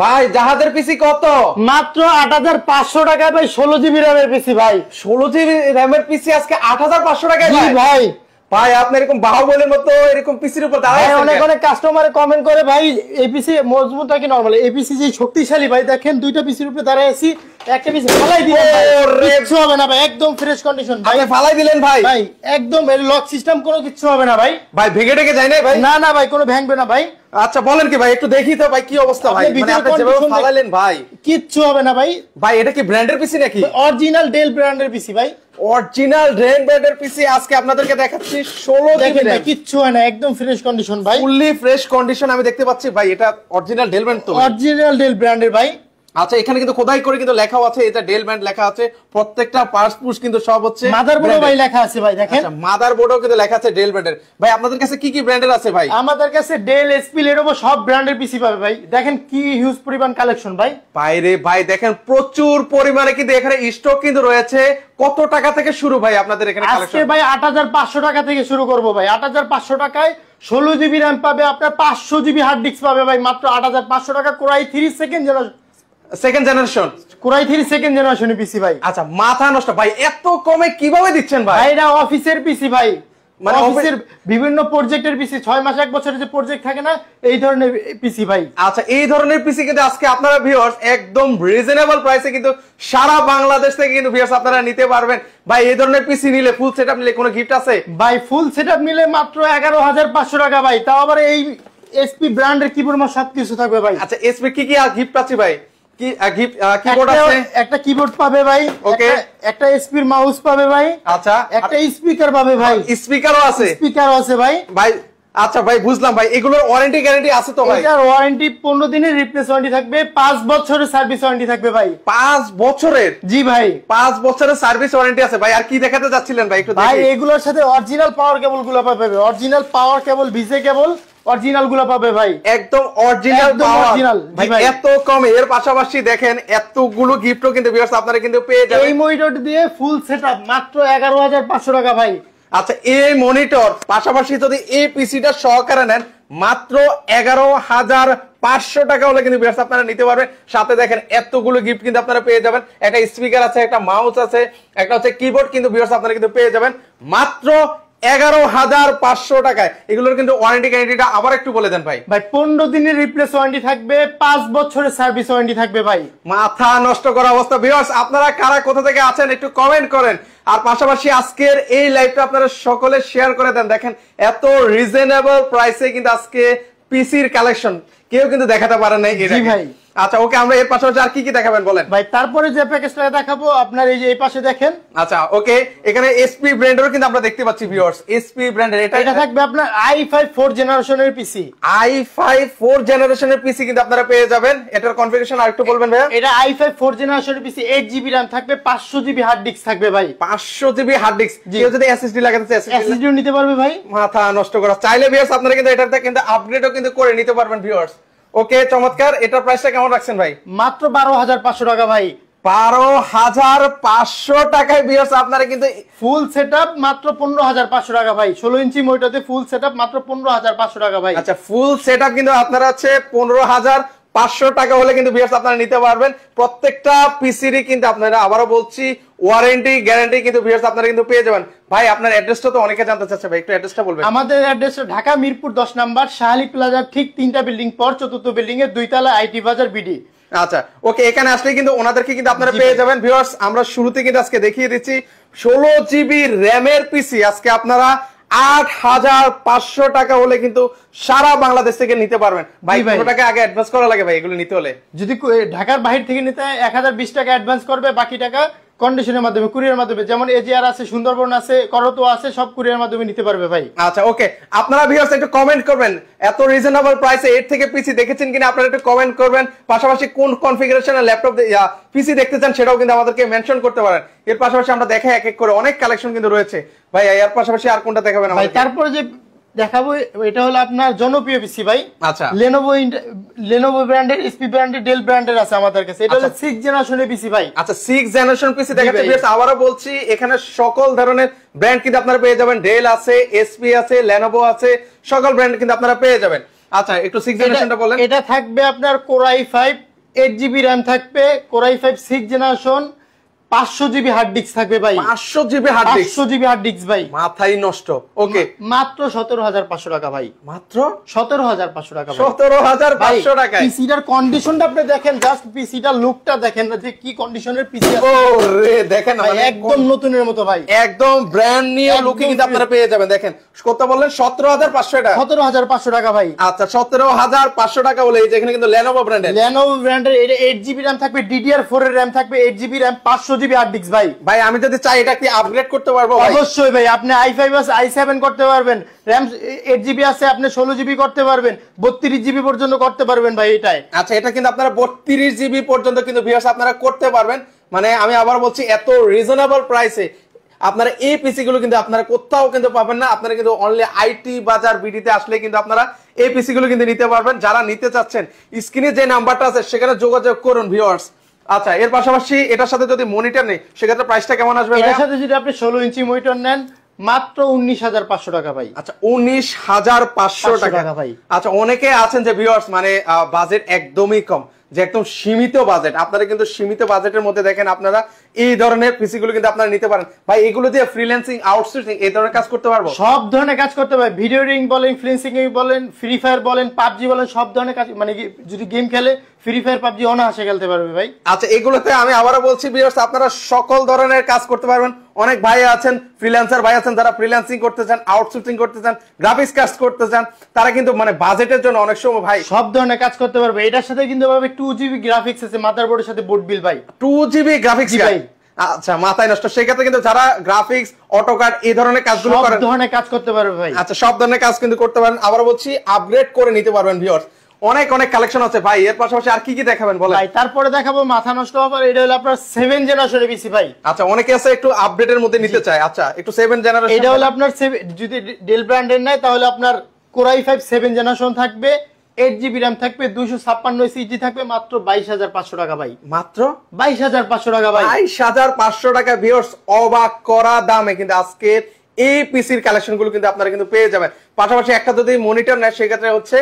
ভাই জাহাজের পিসি কত? মাত্র ৮৫০০ টাকায় ভাই ১৬ জিবি র্যামের পিসি ভাই। 16 জিবি র্যামের পিসি আজকে ৮৫০০ টাকায় জি ভাই। ভাই আপনি এরকম বাহুবলের মতো এরকম পিসির উপর দাঁড়ায় আছেন। অনেক অনেক কাস্টমারে কমেন্ট করে ভাই এই পিসি মজবুত নাকি নরমাল। এই পিসি যে শক্তিশালী ভাই, দেখেন দুইটা পিসির উপরে দাঁড়ায় আছি, একটা পিসি ফালাই দিলেন ভাই, কিচ্ছু হবে না ভাই, একদম ফ্রেশ কন্ডিশন ভাই। আপনি ফালাই দিলেন ভাই? ভাই একদম এর লক সিস্টেম কোনো কিচ্ছু হবে না ভাই। ভাই ভেঙে টেকে যায় না ভাই? না না ভাই, কোনো ভাঙবে না ভাই। আচ্ছা বলেন কি ভাই, একটু দেখি তো ভাই কি অবস্থা ভাই, মানে আপনি যেভাবে ফালাইলেন ভাই কিচ্ছু হবে না ভাই। ভাই এটা কি ব্র্যান্ডের পিসি নাকি? অরিজিনাল ডেল ব্র্যান্ডের পিসি ভাই, অরিজিনাল ডেল ব্র্যান্ডের পিসি আজকে আপনাদেরকে দেখাচ্ছি। 16 জিবি ভাই, কিচ্ছু হয় না, একদম ফ্রেশ কন্ডিশন ভাই, ফুললি ফ্রেশ কন্ডিশন আমি দেখতে পাচ্ছি ভাই। এটা অরিজিনাল ডেল ব্র্যান্ড তো? অরিজিনাল ডেল ব্র্যান্ডের ভাই। আচ্ছা এখানে কিন্তু খোদাই করে কিন্তু লেখাও আছে, এটা ডেল ব্র্যান্ড লেখা আছে, প্রত্যেকটা পার্টস পুশ কিন্তু সব হচ্ছে মাদারবোর্ডও ভাই লেখা আছে ভাই, দেখেন। আচ্ছা মাদারবোর্ডও কিন্তু লেখা আছে ডেল ব্র্যান্ডের। ভাই আপনাদের কাছে কি কি ব্র্যান্ডের আছে ভাই? আমাদের কাছে ডেল, এসপি, লেনোভো সব ব্র্যান্ডের পিসি পাবে ভাই। দেখেন কি হিউজ পরিমাণ কালেকশন ভাই। বাইরে ভাই দেখেন প্রচুর পরিমাণে কিন্তু এখানে স্টক কিন্তু রয়েছে। কত টাকা থেকে শুরু ভাই আপনাদের এখানে কালেকশন? আজকে ভাই ৮৫০০ টাকা থেকে শুরু করব ভাই। ৮৫০০ টাকায় 16 জিবি র্যাম পাবে, আপনার 500 জিবি হার্ড ডিস্ক পাবে ভাই মাত্র ৮৫০০ টাকা। Core i 3 second generation, core i 3 second জেনারেশনের পিসি ভাই। আচ্ছা মাথা নষ্ট ভাই, এত কমে কিভাবে দিচ্ছেন ভাই? ভাই এটা অফিসের পিসি ভাই, মানে অফিসের বিভিন্ন প্রজেক্টের পিসি, 6 মাস 1 বছরের যে প্রজেক্ট থাকে না, এই ধরনের পিসি ভাই। আচ্ছা এই ধরনের পিসি কিন্তু আজকে আপনারা ভিউয়ার্স একদম রিজনেবল প্রাইসে কিন্তু সারা বাংলাদেশ থেকে কিন্তু ভিউয়ার্স আপনারা নিতে পারবেন ভাই। এই ধরনের পিসি নিলে, ফুল সেটআপ নিলে কোনো গিফট আছে ভাই? ফুল সেটআপ নিলে মাত্র ১১৫০০ টাকা ভাই, তাও আবার এই এসপি ব্র্যান্ডের কিবোর্ড মা সবকিছু থাকবে ভাই। আচ্ছা এসপি কি কি গিফট পাচ্ছি ভাই? কি গিফট? কিবোর্ড আছে, একটা কিবোর্ড পাবে ভাই, ওকে, একটা এসপির মাউস পাবে ভাই, আচ্ছা একটা স্পিকার পাবে ভাই, স্পিকারও আছে, স্পিকারও আছে ভাই। ভাই আচ্ছা ভাই বুঝলাম ভাই, এগুলোর ওয়ারেন্টি গ্যারান্টি আছে তো ভাই? এটার ওয়ারেন্টি 15 দিনের রিপ্লেস ওয়ারেন্টি থাকবে, 5 বছরের সার্ভিস ওয়ারেন্টি থাকবে ভাই। 5 বছরের? জি ভাই, 5 বছরের সার্ভিস ওয়ারেন্টি আছে ভাই। আর কি দেখাতে যাচ্ছিলেন ভাই একটু দেখি? ভাই এগুলোর সাথে অরিজিনাল পাওয়ার কেবল গুলো পাবে, অরিজিনাল পাওয়ার কেবল, ভিজে কেবল অরিজিনাল গুলো পাবে ভাই, একদম অরিজিনাল পাওয়ার ভাই। এত কমে, এর পাশাপাশি দেখেন এতগুলো গিফটও কিন্তু ভিউয়ার্স আপনারা কিন্তু পেয়ে যাবেন। এই মনিটর দিয়ে ফুল সেটআপ মাত্র ১১৫০০ টাকা ভাই। আচ্ছা এই মনিটর পাশাপাশি যদি এই পিসিটা সহকারে নেন মাত্র ১১৫০০ টাকা হলে কিন্তু ভিউয়ার্স আপনারা নিতে পারবেন। সাথে দেখেন এতগুলো গিফট কিন্তু আপনারা পেয়ে যাবেন। একটা স্পিকার আছে, একটা মাউস আছে, একটা হচ্ছে কিবোর্ড কিন্তু ভিউয়ার্স আপনারা কিন্তু পেয়ে যাবেন মাত্র ১১৫০০ টাকায়। এগুলোর কিন্তু ওয়ারেন্টি গ্যারান্টিটা আবার একটু বলে দেন ভাই। ভাই 15 দিনের রিপ্লেস ওয়ারেন্টি থাকবে, 5 বছরের সার্ভিস ওয়ারেন্টি থাকবে ভাই। মাথা নষ্ট করা অবস্থা। ভিউয়ার্স আপনারা কারা কোথা থেকে আছেন একটু কমেন্ট করেন, আর পাশাপাশি আজকের এই লাইভটা আপনারা সকলে শেয়ার করে দেন। দেখেন এত রিজনেবল প্রাইসে কিন্তু আজকে পিসির কালেকশন কেউ কিন্তু দেখাতে পারে নাই। জি ভাই। আচ্ছা ওকে, আমরা এর পাশাপাশি আর কি কি দেখাবেন বলেন ভাই? তারপরে যে প্যাকেজটা দেখাবো আপনার এই যে এই পাশে দেখেন। আচ্ছা ওকে, এখানে এসপি ব্র্যান্ডেরও কিন্তু আমরা দেখতে পাচ্ছি ভিউয়ার্স। এসপি ব্র্যান্ডের এটা থাকবে আপনার i5 4 জেনারেশনের পিসি। i5 4 জেনারেশনের পিসি কিন্তু আপনারা পেয়ে যাবেন। এটার কনফিগারেশন আরেকটু বলবেন ভাই? এটা i5 4 জেনারেশনের পিসি, 8 জিবি RAM থাকবে, 500 জিবি হার্ড ডিস্ক থাকবে ভাই। 500 জিবি হার্ড ডিস্ক, কেউ যদি এসএসডি লাগাতে চায় এসএসডি নিতে পারবে ভাই। মাথা নষ্ট করা চাইলে ভিউয়ার্স আপনারা কিন্তু এটাতে কিন্তু আপগ্রেডও কিন্তু করে নিতে পারবেন ভিউয়ার্স। ওকে চমৎকার। এটার প্রাইসটা কেমন রাখছেন ভাই? মাত্র ১২৫০০ টাকা ভাই। ১২৫০০ টাকায় ভিউয়ার্স আপনারা কিন্তু ফুল সেটআপ মাত্র ১৫৫০০ টাকা ভাই। 16 ইঞ্চি মনিটরে ফুল সেটআপ মাত্র ১৫৫০০ টাকা ভাই। আচ্ছা ফুল সেটআপ কিন্তু আপনারা হচ্ছে ১৫৫০০ টাকা হলে কিন্তু ভিউয়ার্স আপনারা নিতে পারবেন। প্রত্যেকটা পিসিরই কিন্তু আপনারা, আবারও বলছি, ওয়ারেন্টি গ্যারান্টি কিন্তু ভিউয়ার্স আপনারা কিন্তু পেয়ে যাবেন। ভাই আপনার অ্যাড্রেসটা তো অনেকে জানতে চাচ্ছে ভাই, একটু অ্যাড্রেসটা বলবেন? আমাদের অ্যাড্রেস ঢাকা মিরপুর 10 নাম্বার শাহালি প্লাজার ঠিক 3টা বিল্ডিং পর 4র্থ বিল্ডিং এর 2 তলা আইটি বাজার বিডি। আচ্ছা ওকে, এখানে আসলে কিন্তু ওনাদেরকে কিন্তু আপনারা পেয়ে যাবেন ভিউয়ার্স। আমরা শুরুতে কিন্তু আজকে দেখিয়ে দিচ্ছি 16 জিবি র্যামের পিসি আজকে আপনারা ৮৫০০ টাকা হলে কিন্তু সারা বাংলাদেশ থেকে নিতে পারবেন। ভাই কত টাকা আগে অ্যাডভান্স করা লাগে ভাই এগুলো নিতে হলে? যদি ঢাকার বাইরে থেকে নিতে হয় ১০২০ টাকা অ্যাডভান্স করবে, বাকি টাকা কন্ডিশনের মাধ্যমে, কুরিয়ার মাধ্যমে, যেমন এজিআর আছে, সুন্দরবন আছে, করতো আছে, সব কুরিয়ার মাধ্যমে নিতে পারবে ভাই। আচ্ছা ওকে, আপনারা ভিউয়ার্স একটু কমেন্ট করবেন এত রিজনেবল প্রাইসে এর থেকে পিসি দেখেছেন কিনা আপনারা একটু কমেন্ট করবেন। পাশাপাশি কোন কনফিগারেশনের ল্যাপটপ পিসি দেখতে চান সেটাও কিন্তু আমাদেরকে মেনশন করতে পারেন। এর পাশাপাশি আমরা দেখাই এক এক করে, অনেক কালেকশন কিন্তু রয়েছে ভাই। এর পাশাপাশি আর কোনটা দেখাবেন ভাই? তারপরে যে দেখাবো এটা হলো আপনার জনপ্রিয় পিসি ভাই। আচ্ছা লেনোভো ব্র্যান্ডের, এসপি ব্র্যান্ডের, ডেল ব্র্যান্ডের আছে আমাদের কাছে। এটা হলো 6 জেনারেশনের পিসি ভাই। আচ্ছা 6 জেনারেশন পিসি দেখাচ্ছি ভিউয়ার্স। আবারও বলছি এখানে সকল ধরনের ব্র্যান্ড কিন্তু আপনারা পেয়ে যাবেন। ডেল আছে, এসপি আছে, লেনোভো আছে, সকল ব্র্যান্ড কিন্তু আপনারা পেয়ে যাবেন। আচ্ছা একটু 6 জেনারেশনটা বলেন। এটা থাকবে আপনার Core i5 8GB RAM থাকবে, Core i5 6 generation, 500GB hard disk থাকবে ভাই। 500GB hard disk, 500GB hard disk ভাই, মাথাই নষ্ট। ওকে, মাত্র 17500 টাকা ভাই, মাত্র 17500 টাকা ভাই, 17500 টাকায়। পিসিটার কন্ডিশনটা আপনি দেখেন, জাস্ট পিসিটার লুকটা দেখেন না যে কি কন্ডিশনের পিসি আছে। ওরে দেখেন না, ভাই মানে একদম নতুনের মতো ভাই, একদম ব্র্যান্ড নিউ লুকে কিন্তু আপনারা পেয়ে যাবেন। দেখেন কত বললেন, 17500 টাকা। 17500 টাকা ভাই। আচ্ছা 17500 টাকা বলে এই যে এখানে কিন্তু Lenovo ব্র্যান্ডের, Lenovo ব্র্যান্ডের, এটা 8GB RAM থাকবে, DDR4 এর RAM থাকবে, 8GB RAM, 500GB hard disk ভাই। ভাই আমি যদি চাই এটা কি আপগ্রেড করতে পারবো ভাই? অবশ্যই ভাই, আপনি i5 আছে i7 করতে পারবেন, RAM 8GB আছে আপনি 16GB করতে পারবেন, 32GB পর্যন্ত করতে পারবেন ভাই এটাই। আচ্ছা এটা কিন্তু আপনারা 32GB পর্যন্ত কিন্তু ভিউয়ার্স আপনারা করতে পারবেন। মানে আমি আবার বলছি এত রিজনেবল প্রাইসে আপনারা এই পিসি গুলো কিন্তু আপনারা কোথাও কিন্তু পাবেন না। আপনারা কিন্তু অনলি আইটি বাজার বিডিতে আসলে কিন্তু আপনারা এই পিসি গুলো কিন্তু নিতে পারবেন। যারা নিতে চাচ্ছেন স্ক্রিনে যে নাম্বারটা আছে সেখানে যোগাযোগ করুন ভিউয়ার্স। আচ্ছা এর পাশাপাশি এটার সাথে যদি মনিটর নেই সেক্ষেত্রে প্রাইসটা কেমন আসবে? এর সাথে যদি আপনি 16 ইঞ্চি মনিটর নেন মাত্র 19500 টাকা ভাই। আচ্ছা 19500 টাকা ভাই। আচ্ছা অনেকে আছেন যে ভিউয়ার্স মানে বাজেট একদমই কম, যে একদম সীমিত বাজেট, আপনারা কিন্তু সীমিত বাজেটের মধ্যে দেখেন আপনারা এই ধরনের পিসি গুলো কিন্তু আপনারা নিতে পারেন। ভাই এগুলো দিয়ে ফ্রিল্যান্সিং, আউটসোর্সিং এই ধরনের কাজ করতে পারবো? সব ধরনের কাজ করতে পারবে, ভিডিও রিং বলেন, ফ্রিল্যান্সিং বলেন, ফ্রি ফায়ার বলেন, পাবজি বলেন, সব ধরনের কাজ, মানে যদি গেম খেলে ফ্রি ফায়ার পাবজি অনায়াসে খেলতে পারবে ভাই। আচ্ছা এগুলোতে আমি আবারও বলছি ভিউয়ার্স আপনারা সকল ধরনের কাজ করতে পারবেন। অনেক ভাই আছেন, ফ্রিল্যান্সার ভাই আছেন যারা ফ্রিল্যান্সিং করতে চান, আউটসোর্সিং করতে চান, গ্রাফিক্স কাজ করতে চান, তারা কিন্তু মানে বাজেটের জন্য অনেক সময় ভাই সব ধরনের কাজ করতে পারবে। এটার সাথে কিন্তু পাবে 2GB গ্রাফিক্স আছে, মাদারবোর্ডের সাথে বোর্ড বিল ভাই, 2GB গ্রাফিক্স ভাই। আচ্ছা মাথায় নষ্ট। সেক্ষেত্রে কিন্তু যারা গ্রাফিক্স, অটোকাড এই ধরনের কাজগুলো সব করেন, ধরনের কাজ করতে পারবে ভাই। আচ্ছা সব ধরনের কাজ কিন্তু করতে পারেন। আবার বলছি আপগ্রেড করে নিতে পারবেন ভিউয়ার্স। অনেক অনেক কালেকশন আছে ভাই, এর পাশাপাশি আর কি কি দেখাবেন বলেন? ভাই তারপরে দেখাবো মাথা নষ্ট অফার, এটা হলো আপনার 7 জেনারেশনের পিসি ভাই। আচ্ছা অনেকে আছে একটু আপডেটের মধ্যে নিতে চায়, আচ্ছা একটু 7 জেনারেশন, এটা হলো আপনার যদি ডেল ব্র্যান্ডের নাই তাহলে আপনার Core i5 7 জেনারেশন থাকবে, 8GB RAM থাকবে, 256 SSD থাকবে, মাত্র 22500 টাকা ভাই। মাত্র 22500 টাকা ভাই। 22500 টাকা ভিউয়ার্স, অবাক করা দামে কিন্তু আজকে এই পিসির কালেকশন গুলো কিন্তু আপনারা কিন্তু পেয়ে যাবেন। পাশাপাশি একটা যদি মনিটর নেয় সেক্ষেত্রে হচ্ছে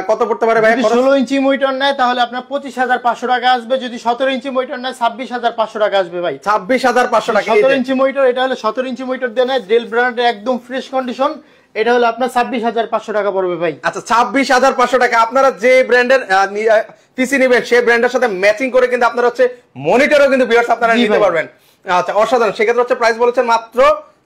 কত পড়তে পারে ভাই? যদি 16 ইঞ্চি মনিটর নেয় তাহলে আপনার 25500 টাকা আসবে, যদি 17 ইঞ্চি মনিটর নেয় 26500 টাকা আসবে ভাই। 26500 টাকা। 17 ইঞ্চি মনিটর, এটা হলো 17 ইঞ্চি মনিটর দিয়ে নেয়, ডেল ব্র্যান্ডের একদম ফ্রেশ কন্ডিশন, এটা হলো আপনার 26500 টাকা পড়বে ভাই। আচ্ছা 26500 টাকা। আপনারা যে ব্র্যান্ডের পিসি নেবেন সেই ব্র্যান্ডের সাথে ম্যাচিং করে কিন্তু আপনারা হচ্ছে মনিটরও কিন্তু ভিউয়ার্স আপনারা নিতে পারবেন। আচ্ছা অসাধারণ। সেক্ষেত্রে হচ্ছে প্রাইস বলেছেন মাত্র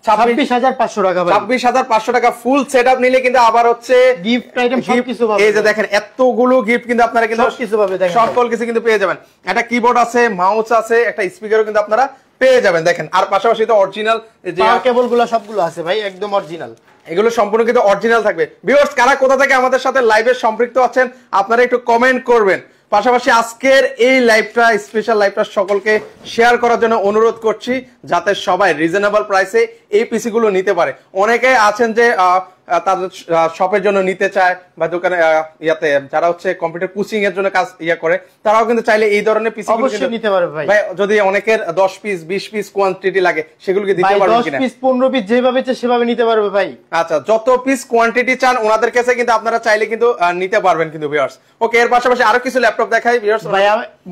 26500 টাকা ভাই। 26500 টাকা ফুল সেটআপ নিলে কিন্তু আবার হচ্ছে গিফট আইটেম সবকিছু পাবেন। এই যে দেখেন এতগুলো গিফট কিন্তু আপনারা কিন্তু সবকিছু পাবে, দেখেন সকল কিছু কিন্তু পেয়ে যাবেন। একটা কিবোর্ড আছে, মাউস আছে, একটা স্পিকারও কিন্তু আপনারা পেয়ে যাবেন দেখেন। আর পাশাপাশি তো অরিজিনাল যে পাওয়ার কেবলগুলো সবগুলো আছে ভাই, একদম অরিজিনাল, এগুলো সম্পূর্ণ কিন্তু অরিজিনাল থাকবে। ভিউয়ার্স কারা কোথা থেকে আমাদের সাথে লাইভে সম্পৃক্ত আছেন আপনারা একটু কমেন্ট করবেন। পাশাপাশি আজকের এই লাইভটা, স্পেশাল লাইভটা সকলকে শেয়ার করার জন্য অনুরোধ করছি যাতে সবাই রিজনেবল প্রাইসে এই পিসি গুলো নিতে পারে। অনেকে আছেন যে তাদের শপের জন্য নিতে চায় বা দোকানে ইয়াতে যারা হচ্ছে কম্পিউটার কোচিং এর জন্য কাজ করে, তারাও কিন্তু চাইলে এই ধরনের পিসি গুলো অবশ্যই নিতে পারবে ভাই। ভাই যদি অনেকের 10 পিস 20 পিস কোয়ান্টিটি লাগে সেগুলোকে দিতে পারবেন কিনা? 10 পিস 15 পিস যেভাবে চাই সেভাবে নিতে পারবে ভাই। আচ্ছা যত পিস কোয়ান্টিটি চান ওনাদের কাছে কিন্তু আপনারা চাইলে কিন্তু নিতে পারবেন কিন্তু ভিউয়ার্স। ওকে এর পাশাপাশি আরো কিছু ল্যাপটপ দেখাই ভিউয়ার্স। ভাই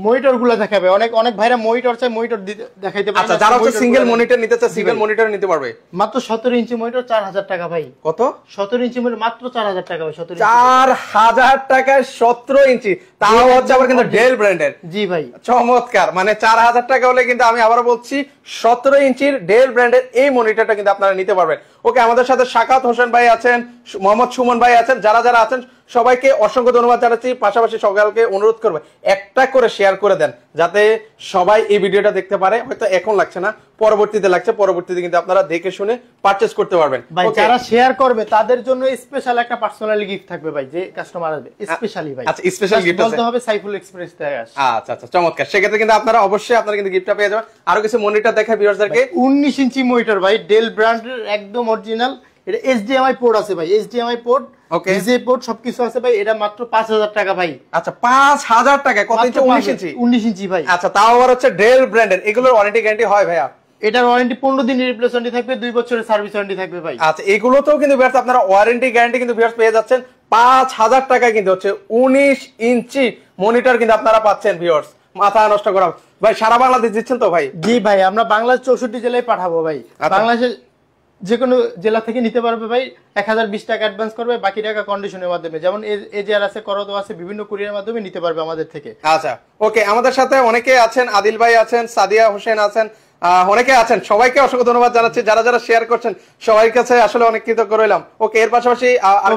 মনিটর গুলো দেখাবে, অনেক অনেক ভাইরা মনিটর চাই, মনিটর দেখাইতে পারে। আচ্ছা যারা হচ্ছে সিঙ্গেল মনিটর নিতে চায় সিঙ্গেল মনিটর নিতে পারবে। মাত্র 17 ইঞ্চি মনিটর 4000 টাকা ভাই। কত? 17 ইঞ্চি মনিটর মাত্র 4000 টাকা ভাই। 4000 টাকায় 17 ইঞ্চি, তাও হচ্ছে আবার কিন্তু ডেল ব্র্যান্ডের। জি ভাই চমৎকার। মানে 4000 টাকা হলে কিন্তু আমি আবার বলছি 17 ইঞ্চির ডেল ব্র্যান্ডের এই মনিটরটা কিন্তু আপনারা নিতে পারবেন। ওকে আমাদের সাথে শাকাত হোসেন ভাই আছেন, মোহাম্মদ সুমন ভাই আছেন, যারা যারা আছেন সবাইকে অসংখ্য ধন্যবাদ জানাচ্ছি। পাশাপাশি সকলকে অনুরোধ করবে একটা করে শেয়ার করে দেন যাতে সবাই এই ভিডিওটা দেখতে পারে। হয়তো এখন লাগছে না, পরবর্তীতে লাগছে, পরবর্তীতে কিন্তু আপনারা দেখে শুনে পারচেজ করতে পারবেন। ভাই যারা শেয়ার করবে তাদের জন্য স্পেশাল একটা পার্সোনালি গিফট থাকবে ভাই, যে কাস্টমার আসবে স্পেশালি ভাই। আচ্ছা স্পেশাল গিফট আছে, বলতে হবে সাইফুল এক্সপ্রেস থেকে আসে। আচ্ছা আচ্ছা চমৎকার। সেক্ষেত্রে কিন্তু আপনারা অবশ্যই আপনারা কিন্তু গিফটটা পেয়ে যাবেন। আরো কিছু মনিটর দেখাই ভিউয়ারদেরকে। 19 ইঞ্চি মনিটর ভাই, ডেল ব্র্যান্ডের একদম অরিজিনাল, এটা HDMI পোর্ট আছে ভাই, HDMI পোর্ট, VGA পোর্ট সবকিছু আছে ভাই। এটা মাত্র 5000 টাকা ভাই। আচ্ছা 5000 টাকা। কত ইঞ্চি? 19 ইঞ্চি। 19 ইঞ্চি ভাই। আচ্ছা তাও আবার হচ্ছে ডেল ব্র্যান্ডের। এগুলোর ওয়ারেন্টি গ্যারান্টি হয় ভাইয়া? এটার ওয়ারেন্টি 15 দিনের রিপ্লেসমেন্ট থাকবে, 2 বছরের সার্ভিস ওয়ারেন্টি থাকবে ভাই। আচ্ছা এগুলোতেও কিন্তু ভিউয়ার্স আপনারা ওয়ারেন্টি গ্যারান্টি কিন্তু ভিউয়ার্স পেয়ে যাচ্ছেন 5000 টাকায় কিন্তু হচ্ছে 19 ইঞ্চি মনিটর কিন্তু আপনারা পাচ্ছেন ভিউয়ার্স। মাথা নষ্ট করা ভাই, সারা বাংলাদেশ দিচ্ছেন তো ভাই? জি ভাই, আমরা বাংলাদেশ 64 জেলায় পাঠাবো ভাই। বাংলাদেশের যে কোনো জেলা থেকে নিতে পারবে ভাই। 1020 টাকা অ্যাডভান্স করবে, বাকি টাকা কন্ডিশনের মাধ্যমে, যেমন এজিআর আছে, করদো আছে, বিভিন্ন কুরিয়ারের মাধ্যমে নিতে পারবে আমাদের থেকে। আচ্ছা ওকে, আমাদের সাথে অনেকে আছেন, আদিল ভাই আছেন, সাদিয়া হোসেন আছেন, অনেকে আছেন, সবাইকে অসংখ্য ধন্যবাদ জানাচ্ছি। যারা যারা শেয়ার করছেন সবার কাছে আসলে অনেক কৃতজ্ঞ রইলাম। ওকে, এর পাশাপাশি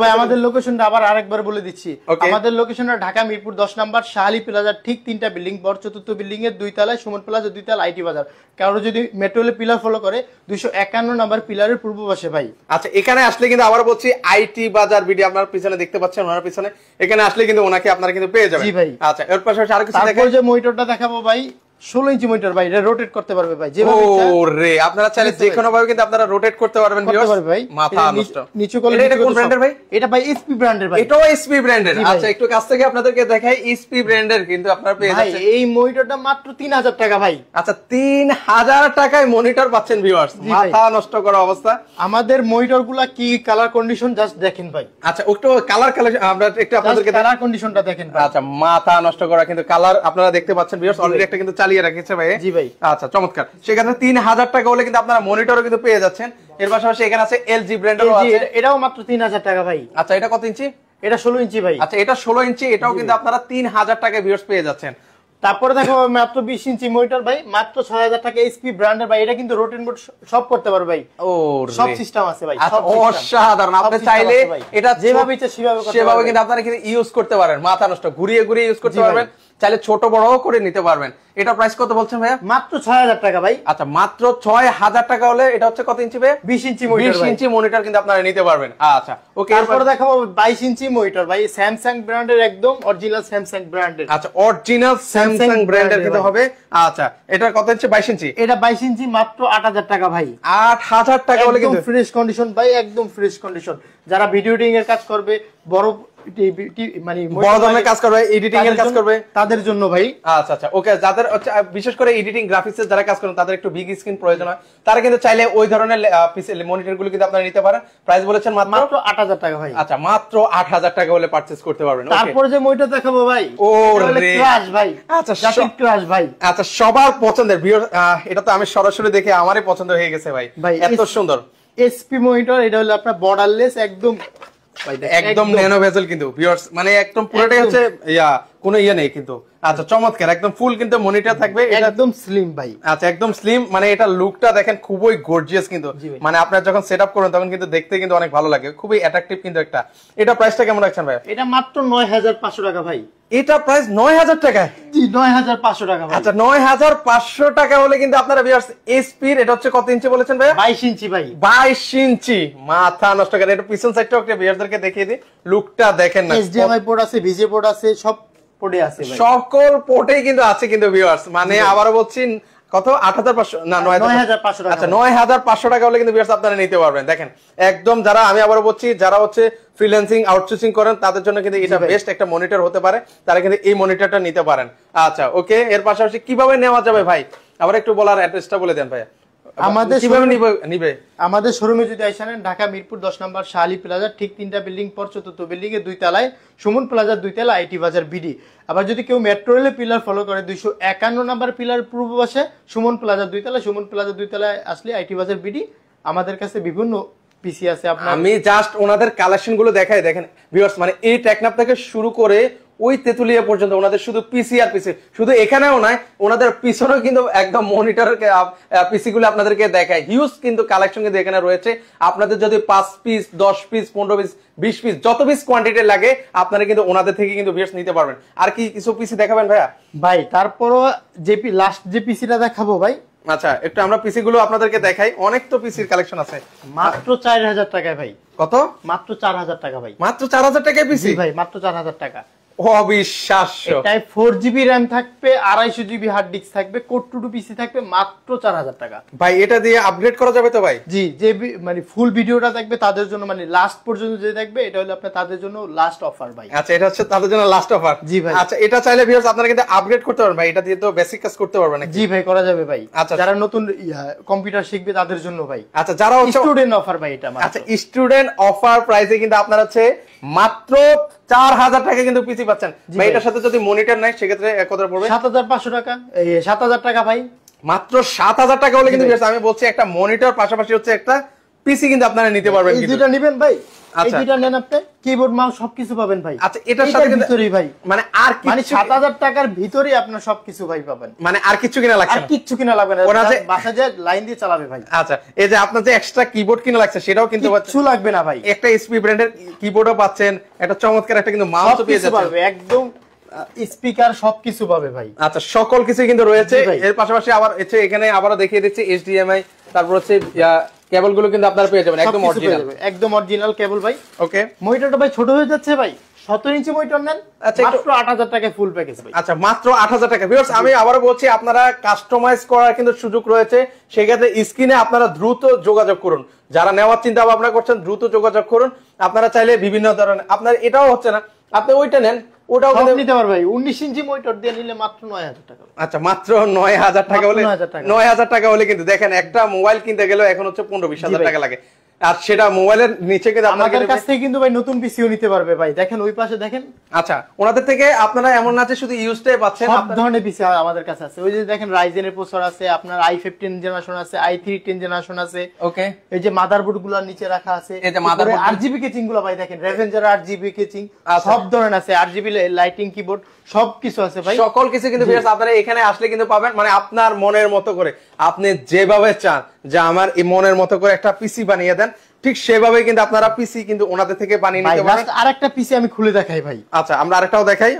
ভাই আমাদের লোকেশনটা আবার আরেকবার বলে দিচ্ছি। আমাদের লোকেশনটা ঢাকা মিরপুর 10 নম্বর শাহালি প্লাজার ঠিক 3টা বিল্ডিং, বড় চতুর্থ বিল্ডিং এর 2 তলায়, সুমন প্লাজা 2 তলা, আইটি বাজার। কারো যদি মেট্রো রেল পিলার ফলো করে 251 নম্বর পিলারের পূর্ব পাশে ভাই। আচ্ছা, এখানে আসলে কিন্তু আবার বলছি আইটি বাজার ভিডিও আপনার পিছনে দেখতে পাচ্ছেন, ওনার পিছনে, এখানে আসলে কিন্তু ওনাকে আপনারা কিন্তু পেয়ে যাবেন। জি ভাই। আচ্ছা, এর পাশাপাশি আর কিছু তারপর দেখাই। যে মনিটরটা দেখাবো ভাই 16 ইঞ্চি মনিটর ভাই, এটা রোটেট করতে পারবে ভাই যেভাবে ইচ্ছা। ওরে, আপনারা চাইলে যে কোনো ভাবে কিন্তু আপনারা রোটেট করতে পারবেন ভিউয়ার্স। ভাই মাথা নষ্ট। নিচু করলে এটা কোন ব্র্যান্ডের ভাই? এটা ভাই এসপি ব্র্যান্ডের ভাই। এটাও এসপি ব্র্যান্ডের। আচ্ছা, একটু কাছ থেকে আপনাদেরকে দেখাই, এসপি ব্র্যান্ডের কিন্তু আপনারা পেয়ে যাচ্ছেন। এই মনিটরটা মাত্র 3000 টাকা ভাই। আচ্ছা, 3000 টাকায় মনিটর পাচ্ছেন ভিউয়ার্স। মাথা নষ্ট করা অবস্থা। আমাদের মনিটরগুলা কি কালার কন্ডিশন জাস্ট দেখেন ভাই। আচ্ছা, একটু কালার আমরা একটু আপনাদেরকে কালার কন্ডিশনটা দেখেন ভাই। আচ্ছা, মাথা নষ্ট করা কিন্তু কালার আপনারা দেখতে পাচ্ছেন ভিউয়ার্স। অলরেডি একটা কিন্তু চালিয়ে রাখেছে ভাই। জি ভাই। আচ্ছা, চমৎকার। সেখানে 3000 টাকা হলে কিন্তু আপনারা মনিটরও কিন্তু পেয়ে যাচ্ছেন। এর পাশাপাশি এখানে আছে এলজি ব্র্যান্ডেরও আছে। এটাও মাত্র 3000 টাকা ভাই। আচ্ছা, এটা কত ইঞ্চি? এটা 16 ইঞ্চি ভাই। আচ্ছা, এটা 16 ইঞ্চি, এটাও কিন্তু আপনারা 3000 টাকায় ভিউয়ার্স পেয়ে যাচ্ছেন। তারপরে দেখো মাত্র 20 ইঞ্চি মনিটর ভাই, মাত্র 6000 টাকা এসপি ব্র্যান্ডের ভাই। এটা কিন্তু রোটেট মোড সব করতে পারবে ভাই। ও, সব সিস্টেম আছে ভাই, সব অসাধারণ। আপনি চাইলে এটা যেভাবে ইচ্ছা সেভাবে কিন্তু আপনারা কিন্তু ইউজ করতে পারেন। মাথা নষ্ট ঘুরিয়ে ঘুরিয়ে ইউজ করতে পারবেন, চাইলে ছোট বড়ও করে নিতে পারবেন। এটা প্রাইস কত বলছেন ভাইয়া? মাত্র 6000 টাকা ভাই। আচ্ছা, মাত্র 6000 টাকা হলে এটা হচ্ছে কত ইঞ্চি ভাই? 20 ইঞ্চি মনিটর। 20 ইঞ্চি মনিটর কিন্তু আপনারা নিতে পারবেন। আচ্ছা ওকে, তারপর দেখাবো 22 ইঞ্চি মনিটর ভাই, স্যামসাং ব্র্যান্ডের, একদম অরিজিনাল স্যামসাং ব্র্যান্ডের। আচ্ছা, অরিজিনাল স্যামসাং ব্র্যান্ডের কিন্তু হবে। আচ্ছা, এটা কত ইঞ্চি? 22 ইঞ্চি। এটা 22 ইঞ্চি মাত্র 8000 টাকা ভাই। 8000 টাকা হলে কিন্তু ফ্রেশ কন্ডিশন ভাই, একদম ফ্রেশ কন্ডিশন। যারা ভিডিও এডিটিং এর কাজ করবে, বড় মানে বড় ধরনের কাজ করবে, এডিটিং এর কাজ করবে, তাদের জন্য ভাই। আচ্ছা আচ্ছা ওকে, যাদের বিশেষ করে এডিটিং গ্রাফিক্স এর যারা কাজ করেন তাদের একটু বিগ স্ক্রিন প্রয়োজন হয়, তারা কিন্তু চাইলে ওই ধরনের মনিটর গুলো কিন্তু আপনারা নিতে পারেন। প্রাইস বলেছেন মাত্র 8000 টাকা ভাই। আচ্ছা, মাত্র 8000 টাকা হলে পারচেজ করতে পারবেন। তারপর যে মনিটর দেখাবো ভাই, ও রে ক্রাশ ভাই। আচ্ছা, ক্রাশ ভাই। আচ্ছা, সবার পছন্দের এটা তো আমি সরাসরি দেখে আমারই পছন্দ হয়ে গেছে ভাই, এত সুন্দর এসপি মনিটর। এটা হলো আপনার বর্ডারলেস, একদম একদম ন্যানো ভেজেল কিন্তু ভিউয়ার্স, মানে একদম পুরোটাই হচ্ছে কোনো নেই কিন্তু। আচ্ছা, চমৎকার, একদম ফুল কিন্তু মনিটর থাকবে, এটা একদম স্লিম ভাই। আচ্ছা, একদম স্লিম, মানে এটা লুকটা দেখেন খুবই গর্জিয়াস কিন্তু, মানে আপনারা যখন সেটআপ করেন তখন কিন্তু দেখতে কিন্তু অনেক ভালো লাগে, খুবই অ্যাট্রাকটিভ কিন্তু একটা। এটা প্রাইসটা কেমন রাখছেন ভাই? এটা মাত্র 9500 টাকা ভাই। এটা প্রাইস 9000 টাকা? জি, 9500 টাকা ভাই। আচ্ছা, 9500 টাকা হলে কিন্তু আপনারা ভিউয়ার্স এসপি এটা হচ্ছে কত ইঞ্চি বলেছেন ভাই? 22 ইঞ্চি ভাই। 22 ইঞ্চি। মাথা নষ্ট করে। এটা পিছন সাইডটাও একটা ভিউয়ারদেরকে দেখিয়ে দিই, লুকটা দেখেন না। HDMI পোর্ট আছে, VGA পোর্ট আছে, সব পোর্টে আছে ভাই। সকল পোর্টেই কিন্তু আছে কিন্তু ভিউয়ার্স, মানে আবারও বলছি কত? 8500 না 9500 টাকা। আচ্ছা, 9500 টাকা হলে কিন্তু ভিউয়ার্স আপনারা নিতে পারবেন। দেখেন একদম, যারা আমি আবারও বলছি যারা হচ্ছে ফ্রিল্যান্সিং আউটসোর্সিং করেন তাদের জন্য কিন্তু এটা বেস্ট একটা মনিটর হতে পারে, তারা কিন্তু এই মনিটরটা নিতে পারেন। আচ্ছা ওকে, এর পাশাপাশি কিভাবে নেওয়া যাবে ভাই আবার একটু বলার অ্যাড্রেসটা বলে দেন ভাই। আমাদের কিভাবে নিবে? আমাদের শোরুমে যদি আসেন, ঢাকা মিরপুর 10 নম্বর শাহালি প্লাজার ঠিক 3টা বিল্ডিং পর চতুর্থ বিল্ডিং এর 2 তলায়, সুমন প্লাজার 2 তলা, আইটি বাজার বিডি। আবার যদি কেউ মেট্রো রেলের পিলার ফলো করে 251 নম্বর পিলার পূর্ব পাশে, সুমন প্লাজার 2 তলা, সুমন প্লাজার 2 তলায় আসলে আইটি বাজার বিডি। আমাদের কাছে বিভিন্ন পিসি আছে। আপনার আমি জাস্ট ওনাদের কালেকশন গুলো দেখাই, দেখেন ভিউয়ার্স, মানে এই টেকনাফ থেকে শুরু করে ওই তেতুলিয়া পর্যন্ত ওনাদের শুধু পিসি আর পিসি, শুধু এখানেও নয়, ওনাদের পিছনেও কিন্তু একদম মনিটর পিসি গুলো আপনাদেরকে দেখায়। হিউজ কিন্তু কালেকশন কিন্তু এখানে রয়েছে। আপনাদের যদি 5 পিস 10 পিস 15 পিস 20 পিস যত পিস কোয়ান্টিটি লাগে আপনারা কিন্তু ওনাদের থেকে কিন্তু ভিউয়ার্স নিতে পারবেন। আর কি কিছু পিসি দেখাবেন ভাইয়া? ভাই তারপরও লাস্ট যে পিসিটা দেখাবো ভাই। আচ্ছা, একটু আমরা পিসি গুলো আপনাদেরকে দেখাই, অনেক তো পিসির কালেকশন আছে। মাত্র 4000 টাকায় ভাই। কত? মাত্র 4000 টাকা ভাই। মাত্র 4000 টাকায় পিসি? ভাই মাত্র 4000 টাকা। অবিশ্বাস্য। এটাই 4GB RAM থাকবে, 250GB হার্ড ডিস্ক থাকবে, কোড টু টু পিসি থাকবে, মাত্র 4000 টাকা। ভাই এটা দিয়ে আপগ্রেড করা যাবে তো ভাই? জি, যে মানে ফুল ভিডিওটা দেখবে তাদের জন্য, মানে লাস্ট পর্যন্ত যে দেখবে, এটা হলো আপনার তাদের জন্য লাস্ট অফার ভাই। আচ্ছা, এটা হচ্ছে তাদের জন্য লাস্ট অফার। জি ভাই। আচ্ছা, এটা চাইলে ভিউয়ার্স আপনারা কিন্তু আপগ্রেড করতে পারবেন ভাই, এটা দিয়ে তো বেসিক কাজ করতে পারবেন নাকি? জি ভাই, করা যাবে ভাই। আচ্ছা, যারা নতুন কম্পিউটার শিখবে তাদের জন্য ভাই। আচ্ছা, যারা হচ্ছে স্টুডেন্ট অফার ভাই এটা। আচ্ছা, স্টুডেন্ট অফার প্রাইসে কিন্তু আপনারা হচ্ছে মাত্র 4000 টাকা কিন্তু পিসি পাচ্ছেন ভাই। এটার সাথে যদি মনিটর নাই সেক্ষেত্রে কত পড়বে? 7500 টাকা, এই 7000 টাকা ভাই। মাত্র 7000 টাকা হলে কিন্তু আমি বলছি একটা মনিটর পাশাপাশি হচ্ছে একটা পিসি কিন্তু আপনারা নিতে পারবেন। এই দুইটা নেবেন ভাই, এই আচ্ছা। দুইটা নেন আপনি, কিবোর্ড মাউস সবকিছু পাবেন ভাই। আচ্ছা, এটার সাথে কিন্তু ভিতরেই ভাই, মানে আর মানে কিছু 7000 টাকার ভিতরেই আপনার সবকিছু ভাই পাবেন, মানে আর কিছু কিনা লাগছে আর না? কিচ্ছু কিনা লাগবে না, ওরা যে বাসা যে লাইন দিয়ে চালাবে ভাই। আচ্ছা, এই যে আপনার যে এক্সট্রা কিবোর্ড কিনা লাগছে সেটাও কিন্তু কিচ্ছু লাগবে না ভাই, একটা এসপি ব্র্যান্ডের কিবোর্ডও পাচ্ছেন, একটা চমৎকার একটা কিন্তু মাউসও পেয়ে সবকিছু যাচ্ছেন। পাবে, একদম স্পিকার সবকিছু পাবে ভাই। আচ্ছা, সকল কিছু কিন্তু রয়েছে। জি ভাই। এর পাশাপাশি আবার এখানে আবারও দেখিয়ে দিচ্ছি HDMI, তারপর হচ্ছে কেবল গুলো কিন্তু আপনারা পেয়ে যাবেন একদম সবকিছু পেয়ে অরিজিনাল। যাবে, একদম অরিজিনাল কেবল ভাই। ওকে, মনিটরটা ভাই ছোট হয়ে যাচ্ছে ভাই, 17 ইঞ্চি মনিটর নেন, আচ্ছা, মাত্র 8000 টাকায় ফুল প্যাকেজ ভাই। আচ্ছা, মাত্র 8000 টাকা। ভিউয়ার্স, আমি আবারও বলছি আপনারা কাস্টমাইজ করার কিন্তু সুযোগ রয়েছে, সেক্ষেত্রে স্ক্রিনে আপনারা দ্রুত যোগাযোগ করুন। যারা নেওয়ার চিন্তা ভাবনা করছেন দ্রুত যোগাযোগ করুন। আপনারা চাইলে বিভিন্ন ধরনের, আপনার এটাও হচ্ছে না আপনি ওইটা নেন, ওটাও সব কিন্তু নিতে পারবে ভাই। 19 ইঞ্চি মনিটর দিয়ে নিলে মাত্র 9000 টাকা। আচ্ছা, মাত্র 9000 টাকা হলে, 9000 টাকা হলে কিন্তু দেখেন একটা মোবাইল কিনতে গেলেও এখন হচ্ছে 15-20 টাকা লাগে, আর সেটা মোবাইলের নিচে কিন্তু আমাদের কাছ থেকে কিন্তু ভাই নতুন পিসিও নিতে পারবে ভাই। দেখেন ওই পাশে দেখেন। আচ্ছা, ওনাদের থেকে আপনারা এমন না যে শুধু ইউজটাই পাচ্ছেন, সব ধরনের পিসি আমাদের কাছে আছে। ওই যে দেখেন রাইজেনের প্রসেসর আছে, আপনার i15 জেনারেশন আছে, i3 10 জেনারেশন আছে। ওকে, এই যে মাদারবোর্ড গুলো নিচে রাখা আছে, এই যে মাদারবোর্ড RGB কেচিং গুলো ভাই দেখেন, রেভেঞ্জার RGB কেচিং সব ধরনের আছে, RGB লাইটিং কিবোর্ড সবকিছু আছে ভাই। সকল কিছু কিন্তু আপনারা এখানে আসলে কিন্তু পাবেন, মানে আপনার মনের মতো করে আপনি যেভাবে চান যে আমার এই মনের মতো করে একটা পিসি বানিয়ে দেন, ঠিক সেভাবে কিন্তু আপনারা পিসি কিন্তু ওনাদের থেকে বানিয়ে নিতে পারেন। আরেকটা পিসি আমি খুলে দেখাই ভাই। আচ্ছা, আমরা আরেকটাও দেখাই।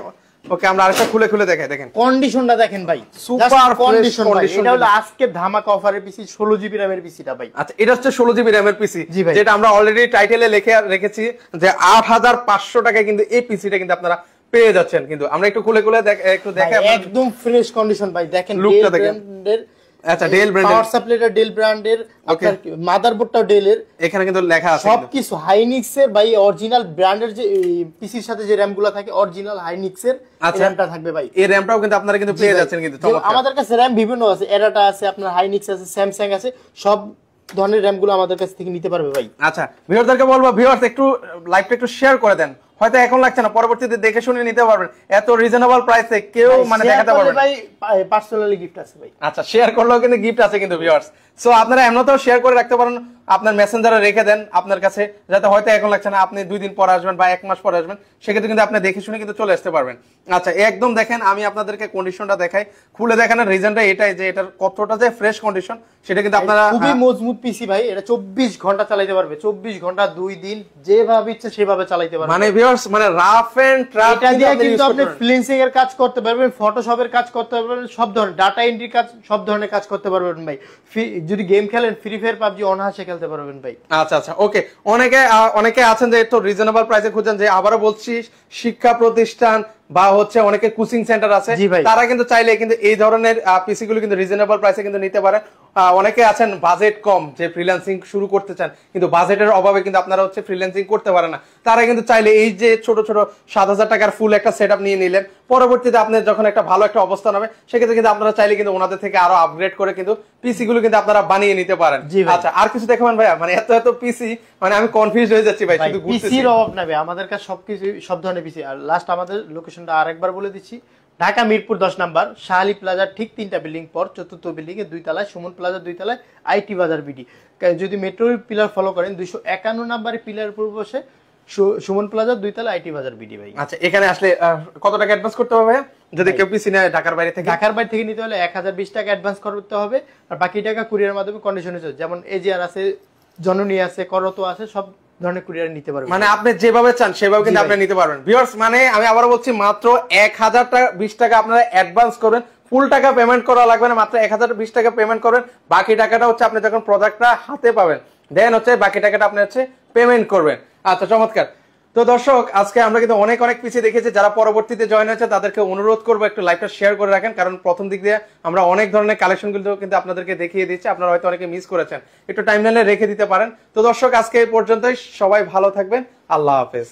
ওকে, আমরা আরেকটা খুলে দেখাই। দেখেন কন্ডিশনটা দেখেন ভাই, সুপার কন্ডিশন ভাই। কন্ডিশন। এটা হলো আজকে ধামাকা অফারের পিসি, 16 জিবি র‍্যামের পিসিটা ভাই। আচ্ছা, এটা হচ্ছে 16 জিবি র‍্যামের পিসি, জি ভাই। যেটা আমরা অলরেডি টাইটেলে লিখে রেখেছি যে 8500 টাকায় কিন্তু এই পিসিটা কিন্তু আপনারা পেয়ে যাচ্ছেন। কিন্তু আমরা একটু খুলে একটু দেখাই, একদম ফ্রেশ কন্ডিশন ভাই। দেখেন লুকটা দেখেন। আচ্ছা, ডেল ব্র্যান্ডের পাওয়ার সাপ্লাইটা ডেল ব্র্যান্ডের, আপনার মাদারবোর্ডটাও ডেলের, এখানে কিন্তু লেখা আছে সবকিছু হাইনিক্সের ভাই। অরিজিনাল ব্র্যান্ডের যে পিসির সাথে যে র‍্যাম গুলো থাকে অরিজিনাল হাইনিক্সের র‍্যামটা থাকবে ভাই। এই র‍্যামটাও কিন্তু আপনারা কিন্তু পেয়ে যাচ্ছেন কিন্তু চমৎকার। আমাদের কাছে র‍্যাম বিভিন্ন আছে, এরাটা আছে, আপনার হাইনিক্স আছে, স্যামসাং আছে, সব ধরনের র‍্যাম গুলো আমাদের কাছ থেকে নিতে পারবে ভাই। আচ্ছা, ভিউয়ারদেরকে বলবো, ভিউয়ার্স একটু লাইভটা একটু শেয়ার করে দেন, হয়তো এখন লাগছে না, পরবর্তীতে দেখে শুনে নিতে পারবেন। এত রিজনেবল প্রাইসে কেউ মানে দেখাতে পারবে ভাই, পার্সোনালি গিফট আছে ভাই। আচ্ছা, শেয়ার করলেও কিন্তু গিফট আছে কিন্তু ভিউয়ার্স। সো আপনারা এমনটাও শেয়ার করে রাখতে পারেন, আপনার মেসেঞ্জারে রেখে দেন আপনার কাছে, যাতে হয়তো এখন লাগছে না, আপনি 2 দিন পর আসবেন বা 1 মাস পর আসবেন, সেক্ষেত্রে কিন্তু আপনি দেখে শুনে কিন্তু চলে আসতে পারবেন। আচ্ছা, একদম দেখেন, আমি আপনাদেরকে কন্ডিশনটা দেখাই, খুলে দেখানোর রিজনটা এটাই যে এটার কতটা যে ফ্রেশ কন্ডিশন সেটা কিন্তু আপনারা, খুবই মজবুত পিসি ভাই। এটা 24 ঘন্টা চালাতে পারবে, 24 ঘন্টা 2 দিন যেভাবে ইচ্ছে সেভাবে চালাতে পারবে। মানে ভিউয়ার্স, মানে রাফ এন্ড টাফ এটা দিয়ে কিন্তু আপনি ফ্রিল্যান্সিং এর কাজ করতে পারবেন, ফটোশপের কাজ করতে পারবেন, সব ধরনের ডাটা এন্ট্রি কাজ, সব ধরনের কাজ করতে পারবেন ভাই। যদি গেম খেলেন, ফ্রি ফায়ার পাবজি অনায়াসে খেলতে পারবেন ভাই। আচ্ছা, ওকে। অনেকে আছেন যে একটু রিজনেবল প্রাইসে খুঁজছেন, যে আবারও বলছি শিক্ষা প্রতিষ্ঠান বা হচ্ছে অনেকে কোচিং সেন্টার আছে, তারা কিন্তু চাইলে কিন্তু এই ধরনের পিসি গুলো কিন্তু রিজনেবল প্রাইসে কিন্তু নিতে পারে। অনেকে আছেন বাজেট কম, যে ফ্রিল্যান্সিং শুরু করতে চান কিন্তু বাজেটের অভাবে কিন্তু আপনারা হচ্ছে ফ্রিল্যান্সিং করতে পারেন না, তারা কিন্তু চাইলে এই যে ছোট 7000 টাকার ফুল একটা সেটআপ নিয়ে নিলেন, পরবর্তীতে আপনার যখন একটা ভালো একটা অবস্থান হবে সেক্ষেত্রে কিন্তু আপনারা চাইলে কিন্তু ওনাদের থেকে আরো আপগ্রেড করে কিন্তু পিসি গুলো কিন্তু আপনারা বানিয়ে নিতে পারেন। আচ্ছা, আর কিছু দেখাবেন ভাইয়া? মানে এত পিসি, মানে আমি কনফিউজ হয়ে যাচ্ছি ভাই, শুধু পিসির অভাব নাই ভাই, আমাদের কাছে সবকিছু, সব ধরনের পিসি। আর লাস্ট আমাদের লোকেশনটা আরেকবার বলে দিচ্ছি, ঢাকা মিরপুর 10 নাম্বার শাহালি প্লাজার ঠিক 3টা বিল্ডিং পর 4র্থ বিল্ডিং এ 2 তলায়, সুমন প্লাজার 2 তলায়, আইটি বাজার বিডি। যদি মেট্রো পিলার ফলো করেন 251 নম্বরের পিলার পূর্ব বসে সুমন প্লাজার 2 তলায়, আইটি বাজার বিডি ভাই। আচ্ছা, এখানে আসলে কত টাকা অ্যাডভান্স করতে হবে যদি কেউ পিসি নেয় ঢাকার বাইরে থেকে? ঢাকার বাইরে থেকে নিতে হলে 1020 টাকা অ্যাডভান্স করতে হবে, আর বাকি টাকা কুরিয়ার মাধ্যমে কন্ডিশনে, যেমন এজিআর আছে, জননী আছে, করতো আছে, সব ধরনের কুরিয়ার নিতে পারবেন। মানে আপনি যেভাবে চান সেভাবে কিন্তু আপনি নিতে পারবেন। ভিউয়ার্স, মানে আমি আবারও বলছি, মাত্র 1020 টাকা আপনারা অ্যাডভান্স করবেন, ফুল টাকা পেমেন্ট করা লাগবে না, মাত্র 1020 টাকা পেমেন্ট করবেন। বাকি টাকাটা হচ্ছে আপনি যখন প্রোডাক্টটা হাতে পাবেন দেন হচ্ছে বাকি টাকাটা আপনি হচ্ছে পেমেন্ট করবেন। আচ্ছা, চমৎকার। তো দর্শক, আজকে আমরা কিন্তু অনেক পিসি দেখেছি, যারা পরবর্তীতে জয়েন হয়েছে তাদেরকে অনুরোধ করবো একটু লাইভটা শেয়ার করে রাখেন, কারণ প্রথম দিক দিয়ে আমরা অনেক ধরনের কালেকশন কিন্তু আপনাদেরকে দেখিয়ে দিচ্ছি, আপনারা হয়তো অনেকে মিস করেছেন, একটু টাইমলাইনে রেখে দিতে পারেন। তো দর্শক, আজকে এই পর্যন্তই, সবাই ভালো থাকবেন, আল্লাহ হাফেজ।